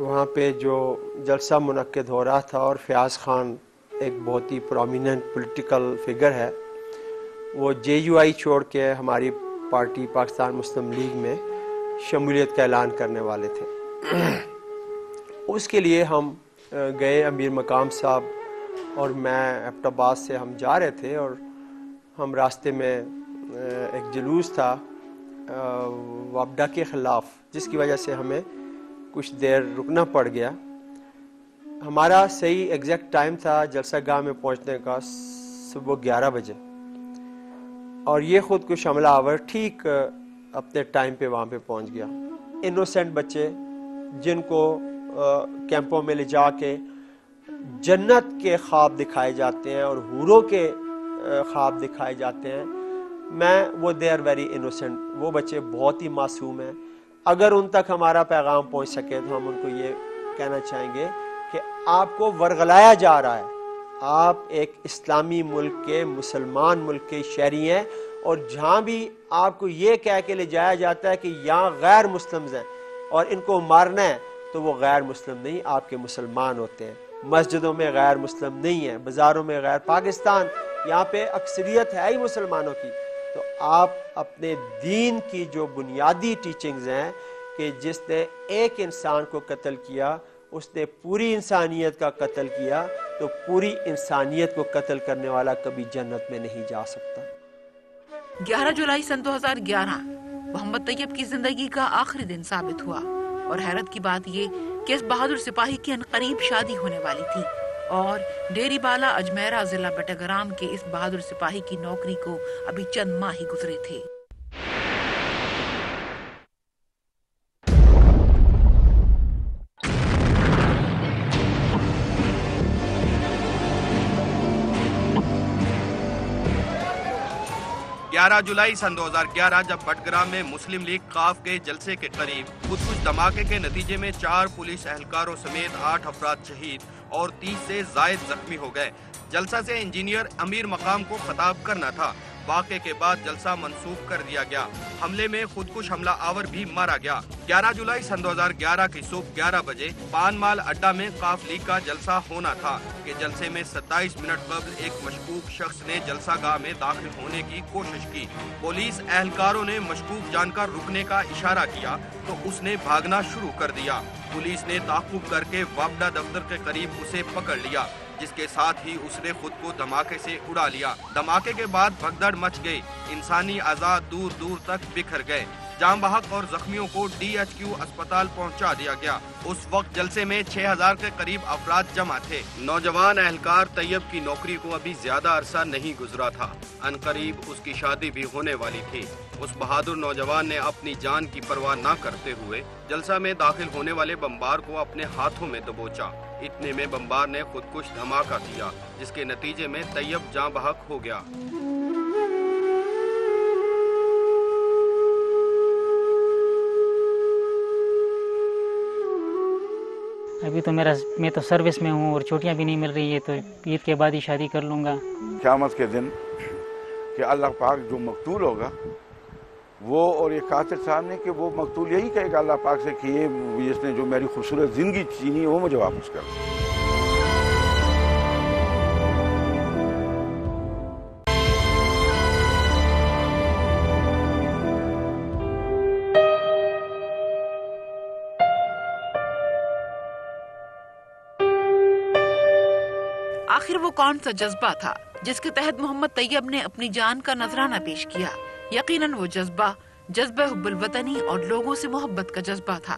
وہاں پہ جو جلسہ منعقد ہو رہا تھا اور فیاض خان ایک بہت ہی پرومیننٹ پولیٹیکل فگر ہے، وہ JUI چھوڑ کے ہماری پارٹی پاکستان مسلم لیگ میں شمولیت کا اعلان کرنے والے تھے۔ اس کے لیے ہم گئے، امیر مقام صاحب اور میں ایبٹ آباد سے ہم جا رہے تھے، اور ہم راستے میں ایک جلوس تھا وابڈا کے خلاف، جس کی وجہ سے ہمیں کچھ دیر رکنا پڑ گیا۔ ہمارا صحیح ایگزیکٹ ٹائم تھا جلسہ گاہ میں پہنچنے کا صبح 11 بجے، اور یہ خود کش حملہ آور ٹھیک اپنے ٹائم پہ وہاں پہ پہنچ گیا۔ انوسینٹ بچے جن کو کیمپوں میں لے جا کے جنت کے خواب دکھائے جاتے ہیں اور حوروں کے خواب دکھائے جاتے ہیں، وہ دے آر ویری انوسینٹ، وہ بچے بہت ہی معصوم ہیں۔ اگر ان تک ہمارا پیغام پہنچ سکے تو ہم ان کو یہ کہنا چاہیں گے کہ آپ کو ورغلایا جا رہا ہے، آپ ایک اسلامی ملک کے، مسلمان ملک کے شہری ہیں، اور جہاں بھی آپ کو یہ کہہ کے لے جایا جاتا ہے کہ یہاں غیر مسلمز ہیں اور ان کو مارنا ہے، تو وہ غیر مسلم نہیں، آپ کے مسلمان ہوتے ہیں۔ مسجدوں میں غیر مسلم نہیں ہیں، بازاروں میں غیر، پاکستان یہاں پہ اکثریت ہے ہی مسلمانوں کی۔ تو آپ اپنے دین کی جو بنیادی ٹیچنگز ہیں کہ جس نے ایک انسان کو قتل کیا اس نے پوری انسانیت کا قتل کیا، تو پوری انسانیت کو قتل کرنے والا کبھی جنت میں نہیں جا سکتا۔ 11 جولائی سن 2011 محمد طیب کی زندگی کا آخری دن ثابت ہوا، اور حیرت کی بات یہ کہ اس بہادر سپاہی کی عنقریب شادی ہونے والی تھی، اور ڈیری بالا اجمیرہ ضلع بٹگرام کے اس بہادر سپاہی کی نوکری کو ابھی چند ماہ ہی گزرے تھے۔ گیارہ جولائی سن 2011 جب بٹگرام میں مسلم لیگ قاف کے جلسے کے قریب خودکش دھماکے کے نتیجے میں 4 پولیس اہلکاروں سمیت 8 افراد شہید اور 30 سے زائد زخمی ہو گئے۔ جلسہ سے انجینئر امیر مقام کو خطاب کرنا تھا۔ واقعے کے بعد جلسہ منسوخ کر دیا گیا۔ حملے میں خودکش حملہ آور بھی مارا گیا۔ 11 جولائی سن 2011 کی صبح 11 بجے پان مال اڈا میں قاف لیگ کا جلسہ ہونا تھا کہ جلسے میں 27 منٹ قبل ایک مشکوک شخص نے جلسہ گاہ میں داخل ہونے کی کوشش کی۔ پولیس اہلکاروں نے مشکوک جان کر رکنے کا اشارہ کیا تو اس نے بھاگنا شروع کر دیا۔ پولیس نے تعاقب کر کے وابڈا دفتر کے قریب اسے پکڑ لیا، جس کے ساتھ ہی اس نے خود کو دھماکے سے اڑا لیا۔ دھماکے کے بعد بھگدڑ مچ گئی، انسانی اعضاء دور دور تک بکھر گئے۔ جام بحق اور زخمیوں کو DHQ اسپتال پہنچا دیا گیا۔ اس وقت جلسے میں 6000 کے قریب افراد جمع تھے۔ نوجوان اہلکار طیب کی نوکری کو ابھی زیادہ عرصہ نہیں گزرا تھا، عنقریب اس کی شادی بھی ہونے والی تھی۔ اس بہادر نوجوان نے اپنی جان کی پرواہ نہ کرتے ہوئے جلسہ میں داخل ہونے والے بمبار کو اپنے ہاتھوں میں دبوچا۔ اتنے میں بمبار نے خودکش دھماکہ کیا، جس کے نتیجے میں طیب جاں بحق ہو گیا۔ ابھی تو میں تو سروس میں ہوں اور چھٹیاں بھی نہیں مل رہی ہے، تو عید کے بعد ہی شادی کر لوں گا۔ قیامت کے دن کہ اللہ پاک جو مقتول ہوگا وہ، اور یہ قاتل سامنے کہ وہ مقتول یہی کہے گا اللہ پاک سے کہ یہ جس نے جو میری خوبصورت زندگی چھینی وہ مجھے واپس کر۔ آخر وہ کون سا جذبہ تھا جس کے تحت محمد طیب نے اپنی جان کا نذرانہ پیش کیا؟ یقیناً وہ جذبہ حب الوطنی اور لوگوں سے محبت کا جذبہ تھا۔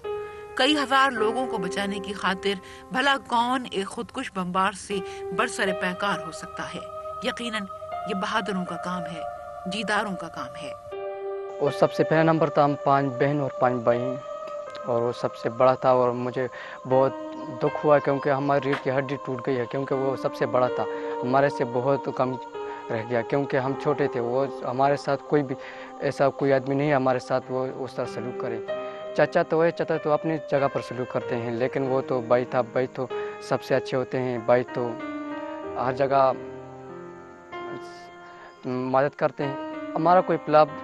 کئی ہزار لوگوں کو بچانے کی خاطر بھلا کون ایک خودکش بمبار سے برسر پیکار ہو سکتا ہے؟ یقیناً یہ بہادروں کا کام ہے، جیداروں کا کام ہے۔ وہ سب سے پہلا نمبر تھا، ہم 5 بہن اور 5 بھائی ہیں، اور وہ سب سے بڑا تھا، اور مجھے بہت دکھ ہوا کیونکہ ہماری ریڑھ کی ہڈی ٹوٹ گئی ہے، کیونکہ وہ سب سے بڑا تھا، ہمارے سے بہت کم رہ گیا کیونکہ ہم چھوٹے تھے۔ وہ ہمارے ساتھ کوئی بھی ایسا کوئی آدمی نہیں ہے ہمارے ساتھ وہ اس طرح سلوک کرے۔ چچا تو ہے، چچا تو اپنی جگہ پر سلوک کرتے ہیں، لیکن وہ تو بھائی تھا، بھائی تو سب سے اچھے ہوتے ہیں، بھائی تو ہر جگہ مدد کرتے ہیں۔ ہمارا کوئی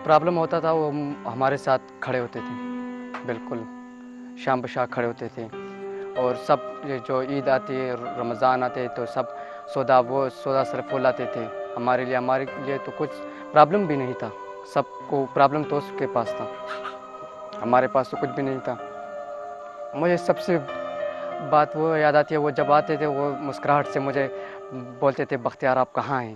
پرابلم ہوتا تھا وہ ہمارے ساتھ کھڑے ہوتے تھے، بالکل شام بشام کھڑے ہوتے تھے، اور سب جو عید آتی ہے رمضان آتے تو سب سودا صرف وہ لاتے تھے ہمارے لیے تو کچھ پرابلم بھی نہیں تھا. سب کو پرابلم تو اس کے پاس تھا, ہمارے پاس تو کچھ بھی نہیں تھا. مجھے سب سے بات وہ یاد آتی ہے, وہ جب آتے تھے وہ مسکراہٹ سے مجھے بولتے تھے بختیار آپ کہاں ہیں.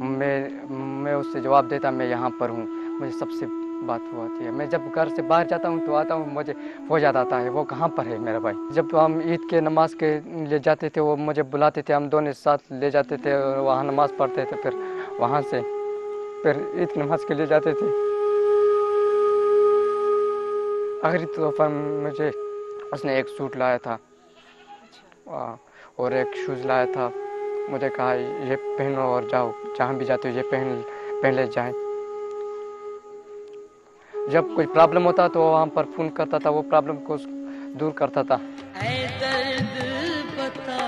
میں اس سے جواب دیتا میں یہاں پر ہوں. مجھے سب سے بات وہ آتی ہے. میں جب گھر سے باہر جاتا ہوں تو آتا ہوں مجھے وہ یاد آتا ہے وہ کہاں پر ہے میرا بھائی. جب ہم عید کے نماز کے لے جاتے تھے وہ مجھے بلاتے تھے, ہم دونوں ساتھ لے جاتے تھے اور وہاں نماز پڑھتے تھے. پھر وہاں سے پھر عید کی نماز کے لے جاتے تھے. آخری تحفہ مجھے اس نے ایک سوٹ لایا تھا اور ایک شوز لایا تھا. مجھے کہا یہ پہنو اور جاؤ, جہاں بھی جاتے ہو یہ پہن لے جائیں. جب کوئی پرابلم ہوتا تو وہاں پر فون کرتا تھا, وہ پرابلم کو دور کرتا تھا. اے درد بتا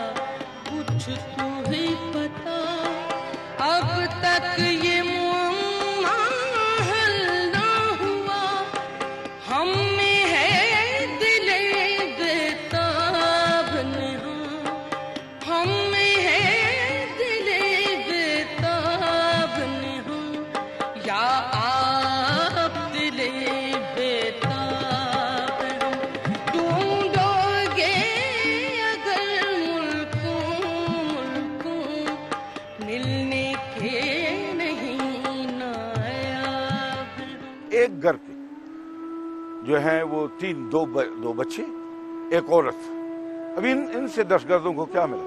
کچھ تو ہی پتا, اب تک یہ معمہ حل نہ ہوا. ہم میں ہے دل بیتاب نہاں, ہم میں ہے دل بیتاب نہاں. یا آپ دل بیتاب ڈھونڈو گے اگر ملکوں ملنے کے نہیں نایاب. ایک گھر کے جو ہیں وہ دو بچے ایک عورت. ابھی ان سے دہشت گردوں کو کیا ملا,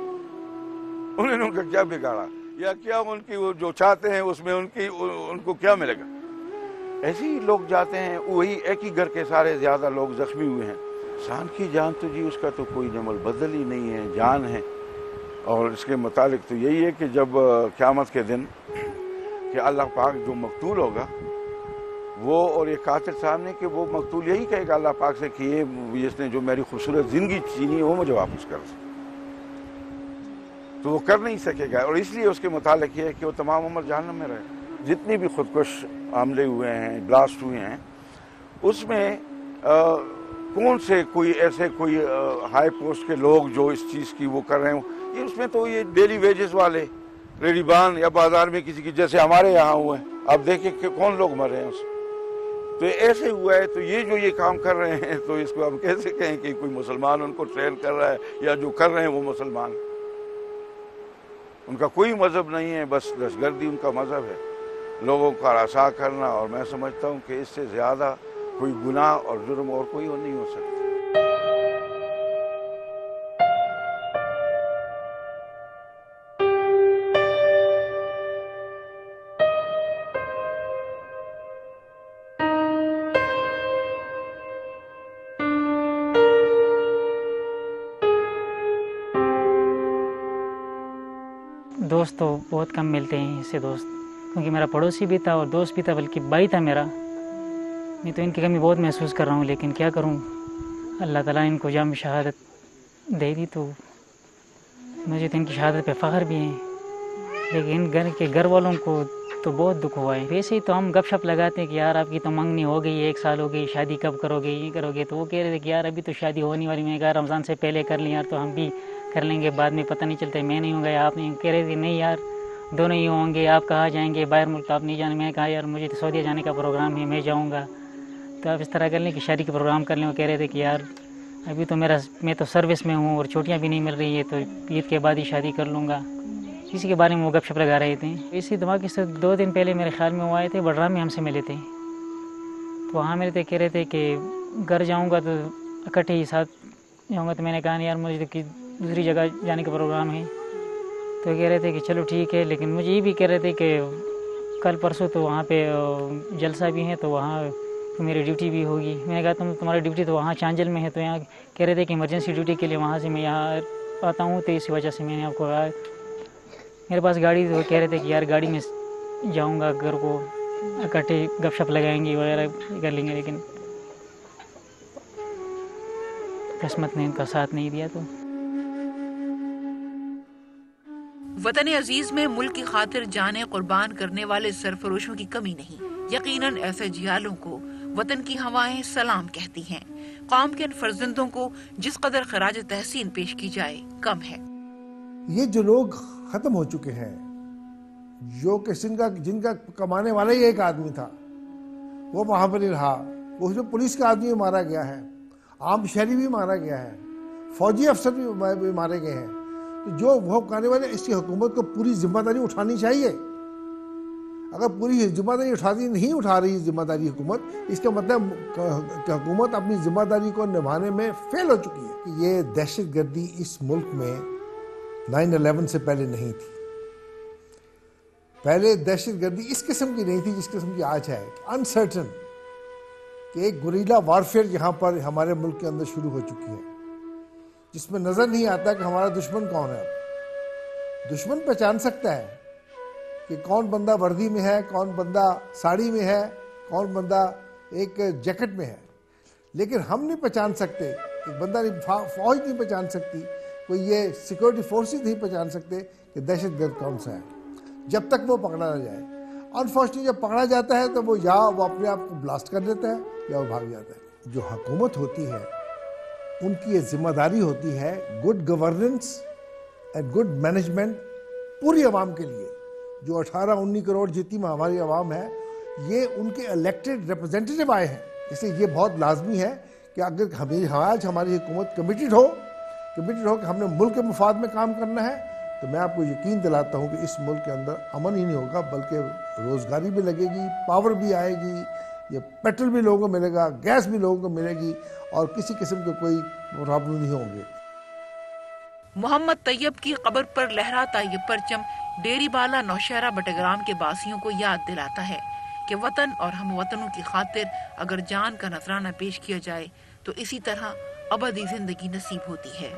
انہوں نے ان کا کیا بگاڑا یا کیا ان کی وہ جو چاہتے ہیں اس میں ان کو کیا ملے گا. ایسے ہی لوگ جاتے ہیں, وہی ایک ہی گھر کے سارے زیادہ لوگ زخمی ہوئے ہیں. انسان کی جان تو جی اس کا تو کوئی جمل بدل ہی نہیں ہے, جان ہے. اور اس کے متعلق تو یہی ہے کہ جب قیامت کے دن کہ اللہ پاک جو مقتول ہوگا وہ اور یہ قاتل سامنے کہ وہ مقتول یہی کہے گا اللہ پاک سے کہ یہ جس نے جو میری خوبصورت زندگی چھینی ہے وہ مجھے واپس کر دے. تو وہ کر نہیں سکے گا, اور اس لیے اس کے متعلق یہ ہے کہ وہ تمام عمر جہنم میں رہے. جتنی بھی خودکش حملے ہوئے ہیں, بلاسٹ ہوئے ہیں, اس میں کون سے کوئی ایسے کوئی ہائی پوسٹ کے لوگ جو اس چیز کی وہ کر رہے ہوں. یہ اس میں تو یہ ڈیلی ویجز والے ریڈی بان یا بازار میں کسی کی جیسے ہمارے یہاں ہوئے ہیں, آپ دیکھیں کہ کون لوگ مرے ہیں اس میں. تو ایسے ہوا ہے. تو یہ جو یہ کام کر رہے ہیں تو اس کو ہم کیسے کہیں کہ کوئی مسلمان ان کو ٹرین کر رہا ہے یا جو کر رہے ہیں وہ مسلمان. ان کا کوئی مذہب نہیں ہے, بس دہشت گردی ان کا مذہب ہے, لوگوں کا رسا کرنا. اور میں سمجھتا ہوں کہ اس سے زیادہ کوئی گناہ اور جرم اور کوئی نہیں ہو سکتا. دوست تو بہت کم ملتے ہیں اس سے دوست, کیونکہ میرا پڑوسی بھی تھا اور دوست بھی تھا, بلکہ بھائی تھا میرا. میں تو ان کی کمی بہت محسوس کر رہا ہوں, لیکن کیا کروں, اللہ تعالیٰ نے ان کو جام شہادت دے دی تو مجھے تو ان کی شہادت پہ فخر بھی ہے. لیکن گھر والوں کو تو بہت دکھ ہوا ہے. ویسے ہی تو ہم گپ شپ لگاتے ہیں کہ یار آپ کی تو منگنی ہو گئی, 1 سال ہو گئی, شادی کب کرو گے, یہ کرو گے. تو وہ کہہ رہے تھے کہ یار ابھی تو شادی ہونے والی. میں نے کہا رمضان سے پہلے کر لیں یار, تو ہم بھی کر لیں گے, بعد میں پتہ نہیں چلتا میں نہیں ہوں گا یا آپ نہیں. کہہ رہے تھے نہیں یار دونوں ہی ہوں گے, آپ کہاں جائیں گے, باہر ملک آپ نہیں جانے. میں نے کہا یار مجھے تو سعودیہ جانے کا پروگرام ہے, میں جاؤں گا. تو آپ اس طرح کر لیں کہ شادی کا پروگرام کر لیں. وہ کہہ رہے تھے کہ یار ابھی تو میں تو سروس میں ہوں اور چھٹیاں بھی نہیں مل رہی ہے, تو عید کے بعد ہی شادی کر لوں گا. اسی کے بارے میں وہ گپ شپ لگا رہے تھے. اسی دماغ سے 2 دن پہلے میرے خیال میں وہ آئے تھے, بڑرا میں ہم سے ملے تھے. تو وہاں ملے تھے, کہہ رہے تھے کہ گھر جاؤں گا تو اکٹھے ہی ساتھ جاؤں گا. تو میں نے کہا یار مجھے تو دوسری جگہ جانے کا پروگرام ہے. تو کہہ رہے تھے کہ چلو ٹھیک ہے, لیکن مجھے یہ بھی کہہ رہے تھے کہ کل پرسوں تو وہاں پہ جلسہ بھی ہے, تو وہاں میری ڈیوٹی بھی ہوگی. میں نے کہا تمہاری ڈیوٹی تو وہاں چانجل میں ہے, تو یہاں کہہ رہے تھے کہ ایمرجنسی ڈیوٹی کے لیے وہاں سے میں یہاں آتا ہوں, تو اسی وجہ سے میں نے آپ کو کہا. میرے پاس گاڑی, تو کہہ رہے تھے کہ یار گاڑی میں جاؤں گا, گھر کو اکٹھے گپ شپ لگائیں گے وغیرہ کر لیں گے, لیکن قسمت نے ان کا ساتھ نہیں دیا. تو وطن عزیز میں ملک کی خاطر جانیں قربان کرنے والے سرفروشوں کی کمی نہیں. یقیناً ایسے جیالوں کو وطن کی ہوائیں سلام کہتی ہیں. قوم کے ان فرزندوں کو جس قدر خراج تحسین پیش کی جائے کم ہے۔ یہ جو لوگ ختم ہو چکے ہیں، جو کہ جن کا کمانے والا ہی ایک آدمی تھا، وہ وہاں پر ہی رہا، اس میں پولیس کا آدمی بھی مارا گیا ہے، عام شہری بھی مارا گیا ہے، فوجی افسر بھی مارے گئے ہیں، تو جو وہ کرنے والے، اس کی حکومت کو پوری ذمہ داری اٹھانی چاہیے۔ اگر پوری ذمہ داری نہیں اٹھا رہی ذمہ داری حکومت، اس کا مطلب کہ حکومت اپنی ذمہ داری کو نبھانے میں فیل ہو چکی ہے۔ یہ دہشت گردی اس ملک میں 9/11 سے پہلے نہیں تھی۔ پہلے دہشت گردی اس قسم کی نہیں تھی جس قسم کی آج ہے، انسرٹن، کہ ایک گوریلا وارفیئر یہاں پر ہمارے ملک کے اندر شروع ہو چکی ہے، جس میں نظر نہیں آتا کہ ہمارا دشمن کون ہے۔ دشمن پہچان سکتا ہے کہ کون بندہ وردی میں ہے، کون بندہ ساڑی میں ہے، کون بندہ ایک جیکٹ میں ہے، لیکن ہم نہیں پہچان سکتے، ایک بندہ فوج نہیں پہچان سکتی، کوئی یہ سیکورٹی فورسز نہیں پہچان سکتے کہ دہشت گرد کون سا ہے، جب تک وہ پکڑا نہ جائے۔ انفارچونیٹلی جب پکڑا جاتا ہے تو وہ اپنے آپ کو بلاسٹ کر دیتا ہے یا وہ بھاگ جاتا ہے۔ جو حکومت ہوتی ہے ان کی یہ ذمہ داری ہوتی ہے good governance and good management پوری عوام کے لیے۔ جو 18-19 کروڑ جتنی ہماری عوام ہے، یہ ان کے الیکٹڈ ریپرزینٹیٹیو آئے ہیں، اس لیے یہ بہت لازمی ہے کہ اگر آج ہماری حکومت کمیٹڈ ہو کہ ہم نے ملک کے مفاد میں کام کرنا ہے، تو میں آپ کو یقین دلاتا ہوں کہ اس ملک کے اندر امن ہی نہیں ہوگا، بلکہ روزگاری بھی لگے گی، پاور بھی آئے گی، یہ پیٹرول بھی لوگوں کو ملے گا، گیس بھی لوگوں کو ملے گی، اور کسی قسم کے کوئی پرابلم نہیں ہوں گے۔ محمد طیب کی قبر پر لہراتا یہ پرچم ڈیری بالا نوشہرہ بٹگرام کے باسیوں کو یاد دلاتا ہے کہ وطن اور ہم وطنوں کی خاطر اگر جان کا نذرانہ پیش کیا جائے تو اسی طرح ابدی زندگی نصیب ہوتی ہے۔